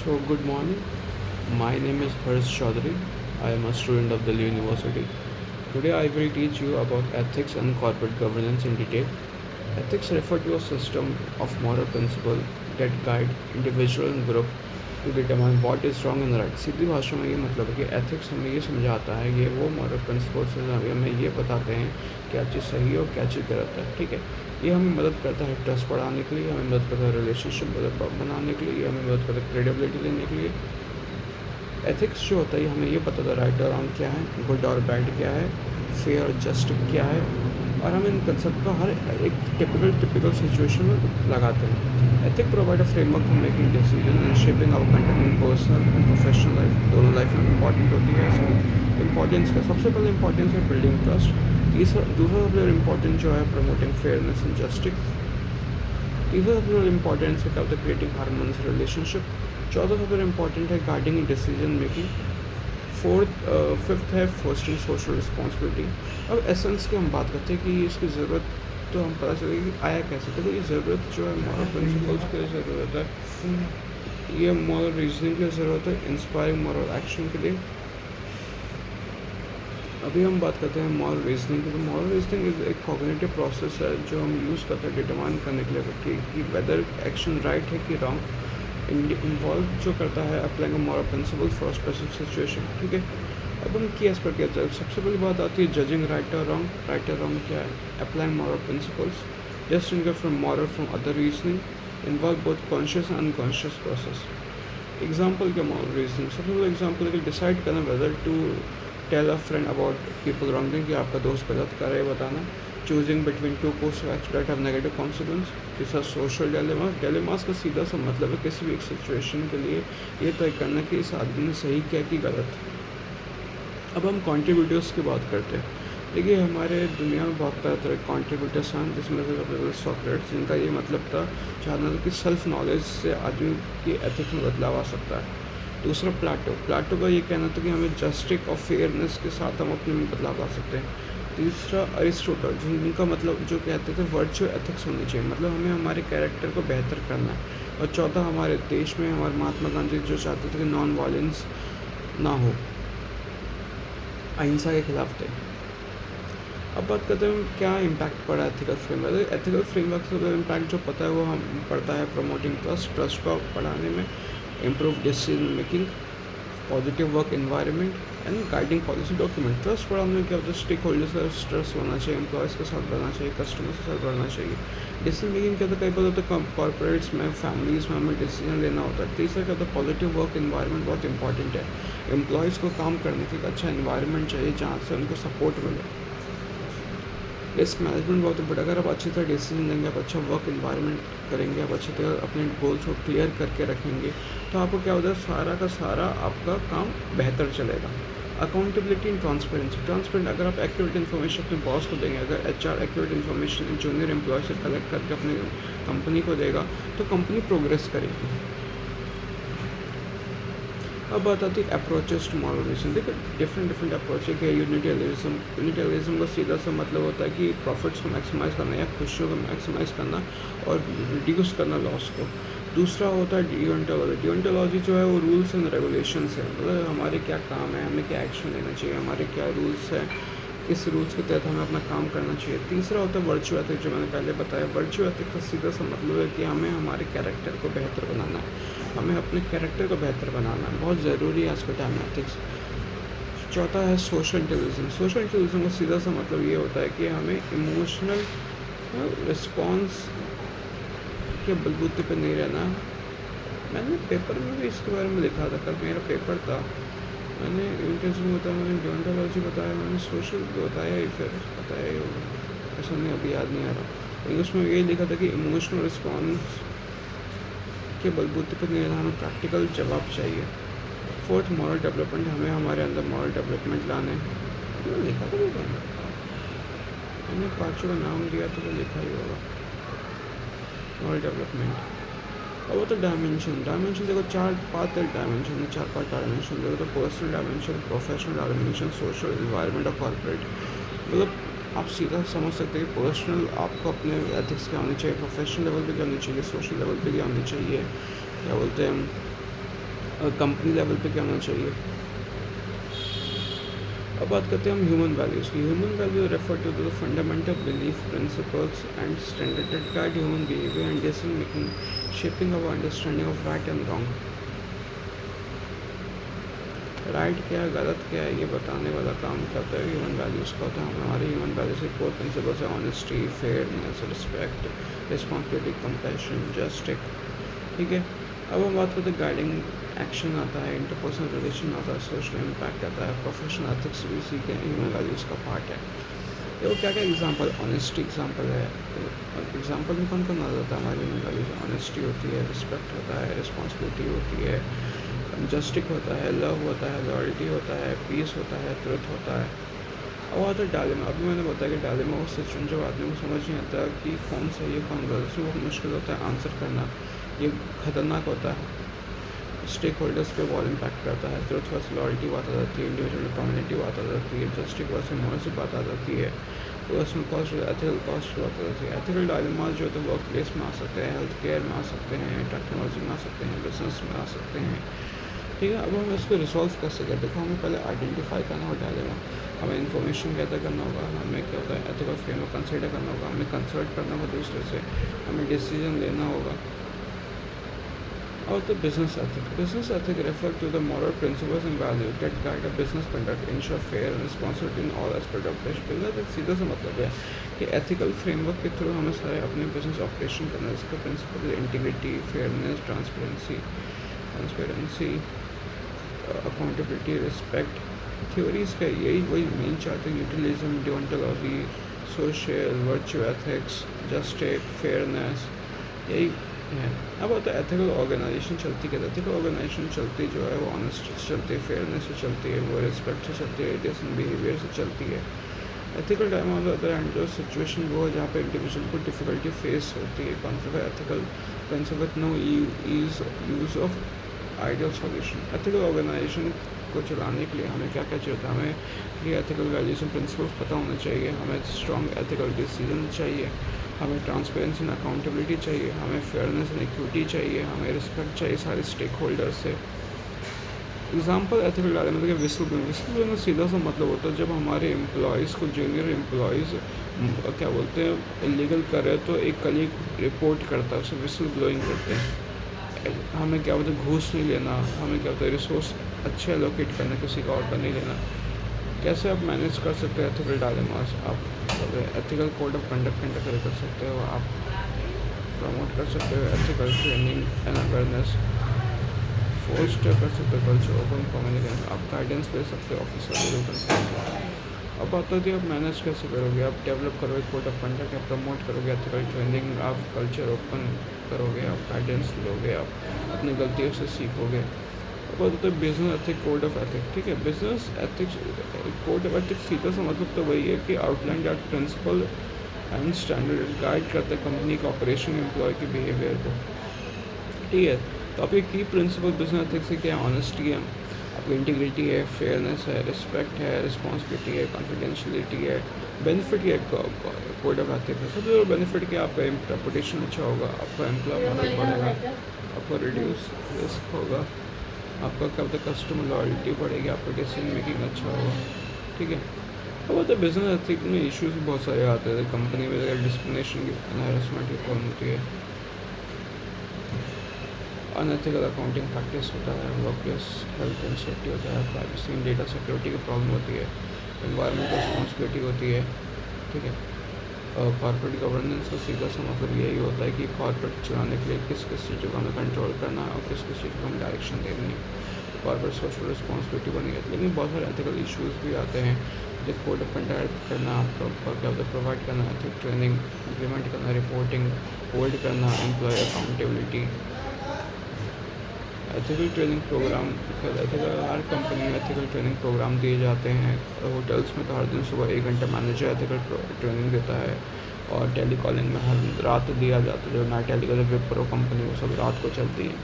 So, good morning. My name is Harsh Chaudhary. I am a student of Delhi University. Today, I will teach you about ethics and corporate governance in detail. Ethics refer to a system of moral principles that guide individual and group to determine what is wrong and right. सीधी भाषा में ये मतलब है कि ethics हमें ये समझाता है, ये वो मॉरल प्रिंसिपल्स हमें ये बताते हैं क्या चीज़ सही है और क्या चीज़ गलत है। ठीक है, ये हमें मदद करता है ट्रस्ट बढ़ाने के लिए, हमें मदद करता है रिलेशनशिप बनाने के लिए, ये हमें मदद करता है क्रेडिबिलिटी देने के लिए। एथिक्स जो होता है हमें ये बताता है राइट और रॉन्ग क्या है, गुड और बैड क्या है, फेयर और जस्ट क्या है, और हम इन कंसेप्ट को हर एक टिपिकल सिचुएशन में लगाते हैं। Ethic provide a framework for making decision and shaping our content in personal and professional life. दोनों लाइफ में इंपॉर्टेंट होती है इसकी इंपॉर्टेंस का। सबसे पहले इंपॉर्टेंस है बिल्डिंग ट्रस्ट। दूसरा सबसे इम्पॉर्टेंट जो है प्रमोटिंग फेयरनेस एंड जस्टिस। तीसरा सबसे इम्पॉर्टेंट है क्या होता है क्रिएटिंग हार्मोनियस रिलेशनशिप। चौथा सबसे इम्पॉर्टेंट है गाइडिंग डिसीजन मेकिंग। फिफ्थ है फोस्टिंग सोशल रिस्पॉन्सिबिलिटी। अब एसेंस की हम बात करते हैं कि इसकी ज़रूरत तो हम पता चले कि आया कैसे। तो ये ज़रूरत जो है मॉरल प्रिंसिपल्स के लिए ज़रूरत है, ये मॉरल रीजनिंग के लिए ज़रूरत है, इंस्पायरिंग मॉरल एक्शन के लिए। अभी हम बात करते हैं मॉरल रीजनिंग की। तो मॉरल रीजनिंग एक कॉग्निटिव प्रोसेस है जो हम यूज़ करते हैं डिटरमाइन करने के लिए कि वेदर एक्शन राइट है कि रॉन्ग। इन्वॉल्व जो करता है applying moral principle for specific situation. ठीक है, अब हम की एस्पेक्ट कहते हैं। सबसे पहली बात आती है जजिंग राइट और रॉन्ग। राइट और रॉन्ग क्या है, applying moral principles, distinguish from moral from other reasoning, involve both conscious and unconscious process. Example क्या मॉरल रीजनिंग, सबसे पहले एग्जाम्पल है कि डिसाइड करना whether to tell a friend about people wronging, कि आपका दोस्त गलत कर रहा है बताना। Choosing between two course of action that have negative consequence. तीसरा सोशल डेलेमास का सीधा सा मतलब है किसी भी एक सिचुएशन के लिए ये तय करना कि इस आदमी ने सही किया कि गलत। अब हम कॉन्ट्रीब्यूटर्स की बात करते हैं। देखिए हमारे दुनिया में बहुत तरह तरह के कॉन्ट्रीब्यूटर्स हैं, जिसमें से सबसे पहले सॉक्रेट्स, जिनका ये मतलब था जानना कि सेल्फ नॉलेज से आदमी की एथिक्स में बदलाव आ सकता है। दूसरा प्लाटो का ये कहना था कि हमें जस्टिस और फेयरनेस के साथ हम अपने में बदलाव ला सकते हैं। तीसरा अरिस्टोटल, जिनका मतलब जो कहते थे वर्चुअल एथिक्स होनी चाहिए, मतलब हमें हमारे कैरेक्टर को बेहतर करना है। और चौथा हमारे देश में हमारे महात्मा गांधी जो चाहते थे कि नॉन वायलेंस ना हो, अहिंसा के खिलाफ थे। अब बात करते हैं क्या इम्पैक्ट पड़ा एथिकल फ्रेमवर्क। एथिकल फ्रेमवर्क से इम्पैक्ट जो पता है वो हम पड़ता है प्रमोटिंग ट्रस्ट को बढ़ाने में, improve decision making, positive work environment and guiding policy document. Trust बढ़ाने में क्या होता है स्टेक होल्डर्स का ट्रस्ट होना चाहिए, एम्प्लॉयज़ के साथ बढ़ना चाहिए, कस्टमर्स के साथ बढ़ना चाहिए। डिसीजन मेकिंग क्या होता है कई बार होता है कॉर्पोरेट्स में, फैमिलीज़ में हमें डिसीजन लेना होता है। तीसरा क्या होता है पॉजिटिव वर्क एनवायरनमेंट बहुत इंपॉर्टेंट है। एम्प्लॉयज़ को काम करने के लिए अच्छा एनवायरनमेंट चाहिए जहाँ से उनको सपोर्ट मिले। रिस्क मैनेजमेंट बहुत इंपॉर्टेंट। अगर आप अच्छी तरह डिसीजन लेंगे, आप अच्छा वर्क एनवायरनमेंट करेंगे, आप अच्छी तरह अपने गोल्स को क्लियर करके रखेंगे, तो आपको क्या होता है सारा का सारा आपका काम बेहतर चलेगा। अकाउंटेबिलिटी एंड ट्रांसपेरेंट, अगर आप एक्यूरेट इन्फॉर्मेशन अपने बॉस को देंगे, अगर HR accurate information junior employ से कलेक्ट करके अपने कंपनी को देगा तो कंपनी प्रोग्रेस करेगी। अब बात आती है अप्रोचेस टू मॉडर्नाइजेशन। देखो डिफरेंट अप्रोच है। यूनिटरिज्म का सीधा सा मतलब होता है कि प्रॉफिट्स को मैक्सिमाइज़ करना या खुशियों को मैक्सिमाइज़ करना और रिड्यूस करना लॉस को। दूसरा होता है डिओन्टोलॉजी जो है वो रूल्स एंड रेगुलेशंस है, मतलब हमारे क्या काम है, हमें क्या एक्शन लेना चाहिए, हमारे क्या रूल्स हैं, किस रूल्स के तहत हमें अपना काम करना चाहिए। तीसरा होता है वर्चुअल एथिक्स, जो मैंने पहले बताया। वर्चुअल एथिक्स का सीधा सा मतलब है कि हमें हमारे कैरेक्टर को बेहतर बनाना है, हमें अपने कैरेक्टर को बेहतर बनाना है, बहुत ज़रूरी है आज के टाइम में एथिक्स। चौथा है सोशल इंटेलिजेंस का सीधा सा मतलब ये होता है कि हमें इमोशनल रिस्पॉन्स के बलबूते पर नहीं रहना। मैंने पेपर में भी इसके बारे में लिखा था, कल मेरा पेपर था, मैंने इंटेलिजेंस बताया, मैंने डिओन्टोलॉजी बताया, मैंने सोशल बताया ही, फिर बताया ही होगा, ऐसा नहीं अभी याद नहीं आ रहा। लेकिन उसमें यही लिखा था कि इमोशनल रिस्पॉन्स के बलबूते पर नहीं रहना, हमें प्रैक्टिकल जवाब चाहिए। फोर्थ मॉरल डेवलपमेंट, हमें हमारे अंदर मॉरल डेवलपमेंट लाने। लिखा था मैंने पाँचों का नाम दिया तो लिखा ही होगा मॉरल डेवलपमेंट। और वो तो डायमेंशन देखो पाँच डायमेंशन है, 4-5 डायमेंशन देखो तो personal dimension, professional dimension, social, environment और कॉर्पोरेट। मतलब आप सीधा समझ सकते हैं कि पर्सनल आपको अपने एथिक्स क्या होनी चाहिए, प्रोफेशनल लेवल पे क्या होनी चाहिए, सोशल लेवल पे क्या होनी चाहिए, क्या बोलते हैं कंपनी लेवल पे क्या होना चाहिए। अब बात करते हैं हम ह्यूमन वैल्यूज़ की। Human value refer to the fundamental belief principles and standard that guide human behaviour and decision making, shaping our understanding of right and wrong. Right क्या है, गलत क्या है, ये बताने वाला काम करता है ह्यूमन वैल्यूज़ का होता है। हमारे ह्यूमन वैल्यूज़ के कोर प्रिंसिपल्स है honesty, fairness, respect, responsibility, compassion, justice. ठीक है, अब हम बात करते हैं गाइडिंग एक्शन आता है, इंटरपर्सनल रिलेशन आता है, सोशल इम्पैक्ट आता है, प्रोफेशनल एथिक्स भी सीखे हैं, ह्यूमन वैल्यूज़ का पार्ट है। देखो क्या क्या एग्जांपल, ऑनेस्टी एग्जांपल है। एग्जांपल में कौन कौन आ जाता है हमारी ह्यूमन वैल्यूज़, ऑनेस्टी होती है, रिस्पेक्ट होता है, रिस्पॉन्सिबिलिटी होती है, जस्टिस होता है, लव होता है, लॉयल्टी होता है, पीस होता है, ट्रुथ होता है। अब आता है डायलेमा। अभी मैंने बताया कि डायलेमा वो सिचुएशन जब आदमी को समझ नहीं आता कि कौन सही है कौन गलत है, वो मुश्किल होता है आंसर करना, ये खतरनाक होता है। स्टेक होल्डर्स पे बहुत इम्पैक्ट करता है। ट्रुथ वर्स लॉयल्टी बात आ जाती है, इंडिविजुअल कम्युनिटी बात आ जाती है, जस्टिस वर्स मोरल बात आ जाती है, पर्सनल कॉस्ट, एथिकल कॉस्ट बात आ जाती है। एथिकल डायलेमा जो है वर्क प्लेस में आ सकते हैं, हेल्थ केयर में आ सकते हैं, टेक्नोलॉजी में आ सकते हैं, बिजनेस में आ सकते हैं। ठीक है, अब हम इसको रिसॉल्व कर सकते हैं। देखो हमें पहले आइडेंटिफाई करना होगा डायलेमा, हमें इन्फॉर्मेशन गैदर करना होगा, हमें क्या होता है एथिकल फ्रेमवर्क कंसिडर करना होगा, हमें कंसल्ट करना होगा दूसरे से, हमें डिसीजन लेना होगा। और तो business ethic refer to the moral principles and value that guide a business conduct, ensure fair and responsibility in all aspect of business. एक सीधा सा मतलब है कि एथिकल फ्रेमवर्क के थ्रू हमें सारे अपने बिजनेस ऑपरेशन करना है। इसका प्रिंसिपल है integrity, fairness, transparency, accountability, respect. Theories का यही वही मेन चाहते हैं, utilitarianism, deontology, social, virtue ethics, justice, fairness, यही है। अब होता है एथिकल ऑर्गेनाइजेशन चलती है। एथिकल ऑर्गेनाइजेशन चलती जो है वो ऑनेस्टी से चलती है, फेयरनेस से चलती है, वो रिस्पेक्ट से चलती है, डिसेंट बिहेवियर से चलती है। Ethical time on the other hand जो सिचुएशन वो है जहाँ पे इंडिविजुअल को डिफिकल्टी फेस होती है, conflict ethical principle no use of ideal solution. Ethical organisation को चलाने के लिए हमें क्या क्या चाहिए होता है, हमें ये एथिकल वैल्यूज एंड प्रिंसिपल्स पता होना चाहिए, हमें स्ट्रॉन्ग एथिकल डिसीजन चाहिए, हमें ट्रांसपेरेंसी एंड अकाउंटेबिलिटी चाहिए, हमें फेयरनेस एंड इक्विटी चाहिए, हमें रिस्पेक्ट चाहिए सारे स्टेक होल्डर्स से। एग्जाम्पल एथिकल डायलेमा मतलब विसल ब्लोइंग सीधा सा मतलब होता है जब हमारे एम्प्लॉयज़ को, जूनियर एम्प्लॉयज़ क्या बोलते हैं इलीगल कर रहे तो एक कलीग रिपोर्ट करता है, उसे विसल ब्लोइंग करते हैं। हमें क्या बोलते हैं घूस नहीं लेना, हमें क्या होता है रिसोर्स अच्छे एलोकेट करना, किसी का और का नहीं लेना। कैसे आप मैनेज कर सकते हैं एथिकल डायलेमास, आप ethical code of conduct enter कर सकते हो, आप प्रमोट कर सकते हो ethical training and awareness, foster कर सकते हो कल्चर, ओपन कम्युनिकेशन, आप गाइडेंस दे सकते हो ऑफिसर। अब बात होती है आप मैनेज कैसे करोगे, आप डेवलप करोगे कोड ऑफ कंडक्ट, आप प्रमोट करोगे एथिकल ट्रेनिंग, आप कल्चर ओपन करोगे, आप गाइडेंस लोगे, आप अपनी गलतियों से सीखोगे। अब होता है business ethic code of ethics. ठीक है, business ethics code of ethics सीधा सा मतलब तो वही है कि outline that principle and standard guide करते हैं कंपनी का ऑपरेशन, एम्प्लॉय के बिहेवियर को। ठीक है, तो आपके की प्रिंसिपल बिजनेस एथिक्स से क्या, ऑनेस्टी है, आपकी इंटीग्रिटी है, फेयरनेस है, रिस्पेक्ट है, रिस्पॉन्सिबिलिटी है, कॉन्फिडेंशियलिटी है, बेनिफिट है कोड ऑफ एथिक्स है। सबसे बड़ा बेनिफिट क्या, आपका रेपुटेशन अच्छा होगा, आपका एम्प्लॉयमेंट बढ़ेगा, आपका रिड्यूस रिस्क होगा, आपका क्या होता है कस्टमर लॉयल्टी बढ़ेगी, आपका डिसीजन मेकिंग अच्छा होगा। ठीक है, अब होता है बिजनेस एथिक्स में इश्यूज बहुत सारे आते हैं कंपनी में, अगर डिस्क्रिमिनेशन की, हैरेसमेंट की प्रॉब्लम होती है, अनएथिकल अकाउंटिंग प्रैक्टिस होता है, वर्कप्लेस हेल्थ एंड सेफ्टी होता है, प्राइवेसी एंड डेटा सिक्योरिटी की प्रॉब्लम होती है, एनवायरमेंटल रिस्पॉन्सिबिलिटी होती है। ठीक है, कॉर्पोरेट गवर्नेंस का सीधा सा मतलब यही होता है कि कॉर्पोरेट चलाने के लिए किस किस चीज़ों को हमें कंट्रोल करना है और किस किस चीज़ को हमें डायरेक्शन देनी है, कॉर्पोरेट सोशल रिस्पॉन्सिबिलिटी बनी है। लेकिन बहुत सारे एथिकल इशूज़ भी आते हैं, जो कोड ऑफ कंडक्ट करना, प्रॉपर क्या होता है प्रोवाइड करना, एथिक ट्रेनिंग इम्प्लीमेंट करना, रिपोर्टिंग होल्ड करना, employ accountability, ethical training program. Ethical हर कंपनी में एथिकल ट्रेनिंग प्रोग्राम दिए जाते हैं। होटल्स में तो हर दिन सुबह 1 घंटा मैनेजर एथिकल ट्रेनिंग देता है, और टेली कॉलिंग में हर रात दिया जाता है, जो नाइट टेली का जो विप्रो कंपनी वो सब रात को चलती है।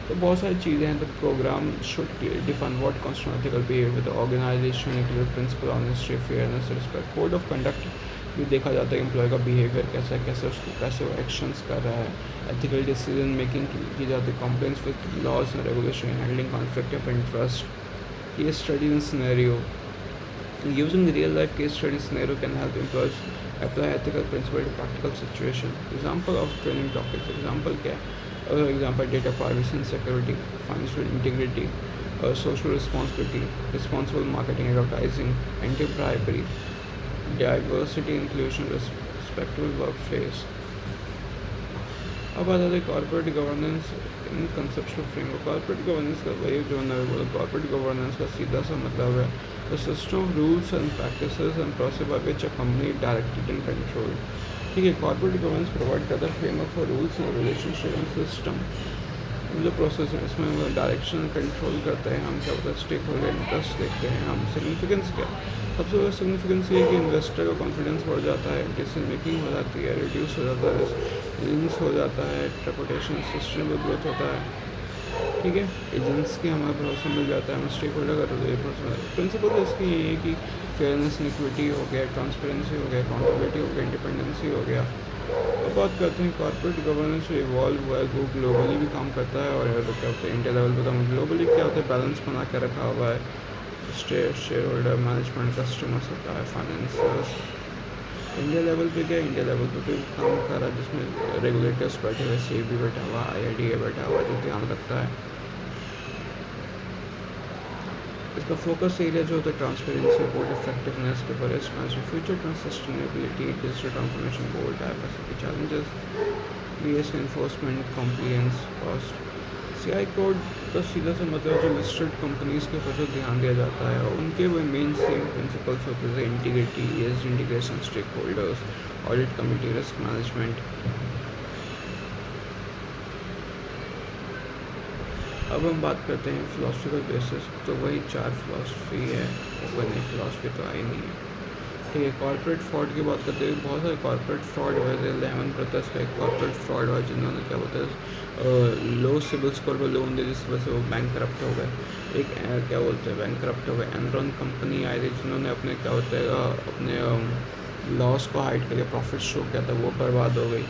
तो बहुत सारी चीज़ें हैं। The programme should define what constitute ethical behaviour with the organisation, include principle honesty, fairness, respect. Code of conduct भी देखा जाता है कि एम्प्लॉय का बिहेवियर कैसा है, कैसे वो एक्शंस कर रहा है। एथिकल डिसीजन मेकिंग की जाती है, complaints with laws and regulation, handling conflict of interest, case study in scenario. Using real-life case study scenario can help employees apply ethical principle to practical situation. Example of training topics. Example क्या है? Example data privacy and security, financial integrity, social responsibility, responsible marketing, advertising, anti-bribery, diversity, inclusion, respectful workplace. अब आ जाता है corporate governance इन conceptual framework. Corporate governance का वही जो मैंने बोला, कॉर्पोरेट गवर्नेंस का सीधा सा मतलब है the system of rules and practices and process by which a company directed and control. ठीक है, कॉर्पोरेट गवर्नेंस प्रोवाइड करता है framework for rules and relationship and system. जो प्रोसेस है इसमें हम डायरेक्शन कंट्रोल करते हैं, हम क्या होता है स्टेक होल्डर इंटरेस्ट देखते हैं, हम सिग्निफिकेंस क्या, सबसे बड़ा सिग्निफिकेंस ये है कि इन्वेस्टर का कॉन्फिडेंस बढ़ जाता है, डिसीजन मेकिंग हो जाती है, रिड्यूस हो जाता है, रिस्क हो जाता है, रेपुटेशन सस्टेनेबल ग्रोथ होता है। ठीक है, एजेंट्स के हमारा भरोसा मिल जाता है, हमें स्टेक होल्डर का प्रिंसिपल इसकी ये है कि फेयरनेस, इक्विटी हो गया, ट्रांसपेरेंसी हो गया, अकाउंटेबिलिटी हो गया, इंडिपेंडेंसी हो गया। अब बात करते हैं कॉर्पोरेट गवर्नेंस जो इवॉल्व हुआ है, वो ग्लोबली भी काम करता है और क्या होता है इंडिया लेवल पर काम। ग्लोबली क्या होता है, बैलेंस बना के रखा हुआ है, share holder management, customer supply, financiers. India level पे क्या, इंडिया लेवल पे भी काम कर रहा है जिसमें रेगुलेटर्स बैठे हुए, सेबी बैठा हुआ, IRDA बैठा हुआ जो ध्यान रखता है। इसका फोकस एरिया जो होता है transparency, board effectiveness, risk management, future trans sustainability, digital transformation, board diversity challenges, BS enforcement, compliance, cost. CI code का सीधा सा मतलब जो लिस्टेड कंपनीज़ के ऊपर जो ध्यान दिया जाता है और उनके वो मेन सेम प्रिंसिपल्स होते हैं integrity, ESG integration, stakeholders, audit committee, risk management. अब हम बात करते हैं फ़िलासफ़िकल बेसिस, तो वही 4 फ़िलासफ़ी है, कोई नई फ़िलासफ़ी तो आई नहीं है। ठीक है, कॉर्पोरेट फ्रॉड की बात करते हैं, बहुत सारे कॉर्पोरेट फ्रॉड हुए थे। लेमन ब्रदर्स का एक कॉर्पोरेट फ्रॉड हुआ जिन्होंने क्या बोलते हैं लो सिबिल स्कोर पर लोन दे, जिस वजह से वो बैंक करप्ट हो गए। एक क्या बोलते हैं बैंक करप्ट हो गए। एनरॉन कंपनी आई थी जिन्होंने अपने क्या होता है अपने लॉस को हाइड करके प्रॉफिट शो किया था, वो बर्बाद हो गई।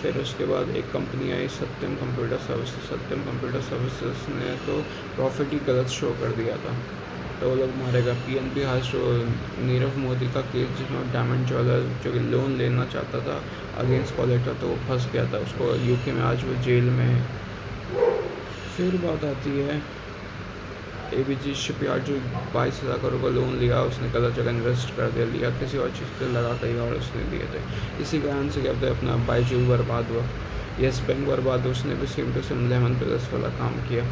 फिर उसके बाद एक कंपनी आई सत्यम कंप्यूटर सर्विसेज। सत्यम कंप्यूटर सर्विसेज ने तो प्रॉफिट ही गलत शो कर दिया था, तो वो लोग मारेगा। PNB हाउस जो नीरव मोदी का केस जिसमें डायमंड ज्वेलर जो कि लोन लेना चाहता था अगेंस्ट कॉलेक्टर, तो वो फंस गया था, उसको UK में आज वो जेल में है। फिर बात आती है ABG शिपयार्ड जो 22,000 करोड़ का लोन लिया, उसने गलत जगह इन्वेस्ट कर दिया, लिया किसी और चीज़ पर लगा कहीं और उसने दिए थे। इसी कारण से क्या होता है अपना बाईजू बर्बाद हुआ, येस बैंक बर्बाद हुआ, उसने भी same to same Lehman Brothers वाला काम किया।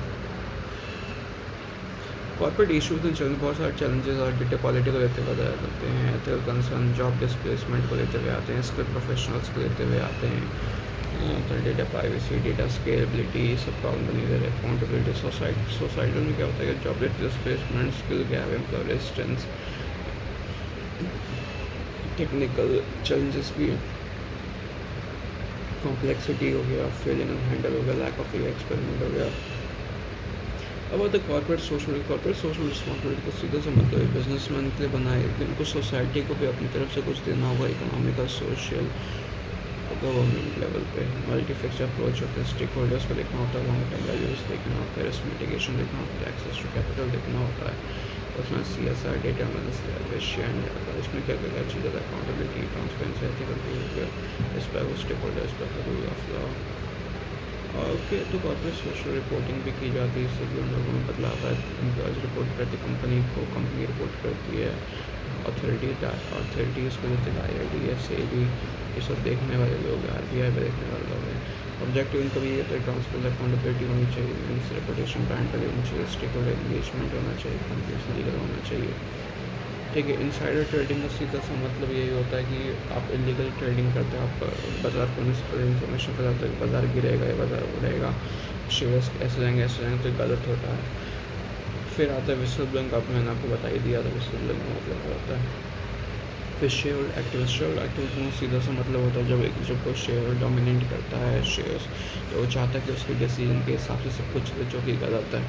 कॉर्पोरेट इशूज़ एंड चैलेंज, बहुत सारे चैलेंजेस और डेटा क्वालिटी को लेते हुए बताया करते हैं, एथिकल कंसर्न, जॉब डिस्प्लेसमेंट को लेते हुए आते हैं, स्किल प्रोफेशनल्स को लेते हुए आते हैं, तो डेटा प्राइवेसी, डेटा स्केलेबिलिटी, सब प्रॉब्लम बनी रहे। अकाउंटेबिलिटी, सोसाइटी में क्या होता है कि job displacement, skill gap, employ resistance, technical challenges भी हैं, कॉम्प्लेक्सिटी हो गया, फेलिंग हैंडल हो गया, लैक ऑफ एक्सपेरिमेंट हो गया। अब आता है कॉर्पोरेट सोशल रिस्पॉन्सिबिलिटी को सीधा सा मतलब है बिजनेसमैन के लिए बनाए कि उनको सोसाइटी को भी अपनी तरफ से कुछ देना होगा, इकोनॉमिकल, सोशल, गवर्नमेंट लेवल पे। मल्टीफेक्चर अप्रोच होता है, स्टेक होल्डर्स को देखना होता है, लॉन्ग टर्म वैल्यूज देखना होता है, रिस्क मिटिगेशन देखना होता है, एक्सेस टू कैपिटल देखना होता है, उसमें CSR, डेटा एनालिसिस, उसमें क्या क्या चीज़ें, accountability, transparency, ethical behaviour, respect stakeholders पर, रूल ऑफ लॉ। ओके, तो कॉर्पोरेट सोशल रिपोर्टिंग भी की जाती है, इससे भी उन लोगों में बदलाव है। एम्प्लॉयज़ रिपोर्ट करती कंपनी को, कंपनी रिपोर्ट करती है अथॉरिटी उसको जैसे IRDA, SEBI, ये सब देखने वाले लोग, RBI में देखने वाले लोग हैं। ऑब्जेक्टिव इनका भी ये तो ट्रांसपेरेंसी, अकाउंटेबिलिटी होनी चाहिए, मीन्स रेपुटेशन ब्रांड का होनी चाहिए, स्टेक होल्डर एंगेजमेंट होना चाहिए, कंप्लीट लीगल होना चाहिए। ठीक है, इनसाइडर ट्रेडिंग का सीधा सा मतलब यही होता है कि आप इलीगल ट्रेडिंग करते हो, आप बाज़ार को इन्फॉर्मेशन फैलाते हो, बाज़ार गिरेगा या बाज़ार उड़ेगा, शेयर्स ऐसे जाएंगे तो गलत होता है। फिर आता है विसल ब्लोइंग, अब मैंने आपको बता ही दिया था विसल ब्लोइंग का मतलब क्या होता है। फिर शेयर एक्टिविस्ट में सीधा सा मतलब होता है जब कोई शेयर डोमिनेट करता है शेयर्स, तो वो चाहता है कि उसके डिसीजन के हिसाब से सब कुछ जो कि गलत है।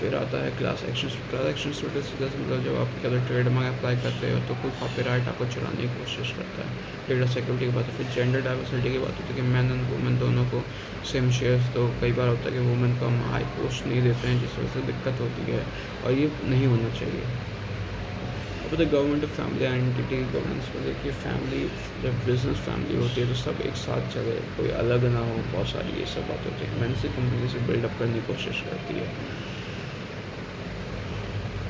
फिर आता है क्लास एक्शन। क्लास एक्शन सीधा से मतलब जब आप क्या ट्रेडमार्क अप्लाई करते हो तो कोई कॉपीराइट आपको चुराने की कोशिश करता है। डेटा सिक्योरिटी की बात है। फिर जेंडर डाइवर्सिटी की बात होती है कि मैन एंड वुमेन दोनों को सेम शेयर्स। तो कई बार होता है कि वुमेन को हम हाई पोस्ट नहीं देते हैं, जिस वजह से दिक्कत होती है और ये नहीं होना चाहिए। अब the government of family identity governance को देखिए, फैमिली जब बिजनेस फैमिली होती है तो सब एक साथ चले, कोई अलग ना हो, बहुत सारी ये सब बात होती है। मैंने से कंपनी से बिल्डअप करने की कोशिश करती है।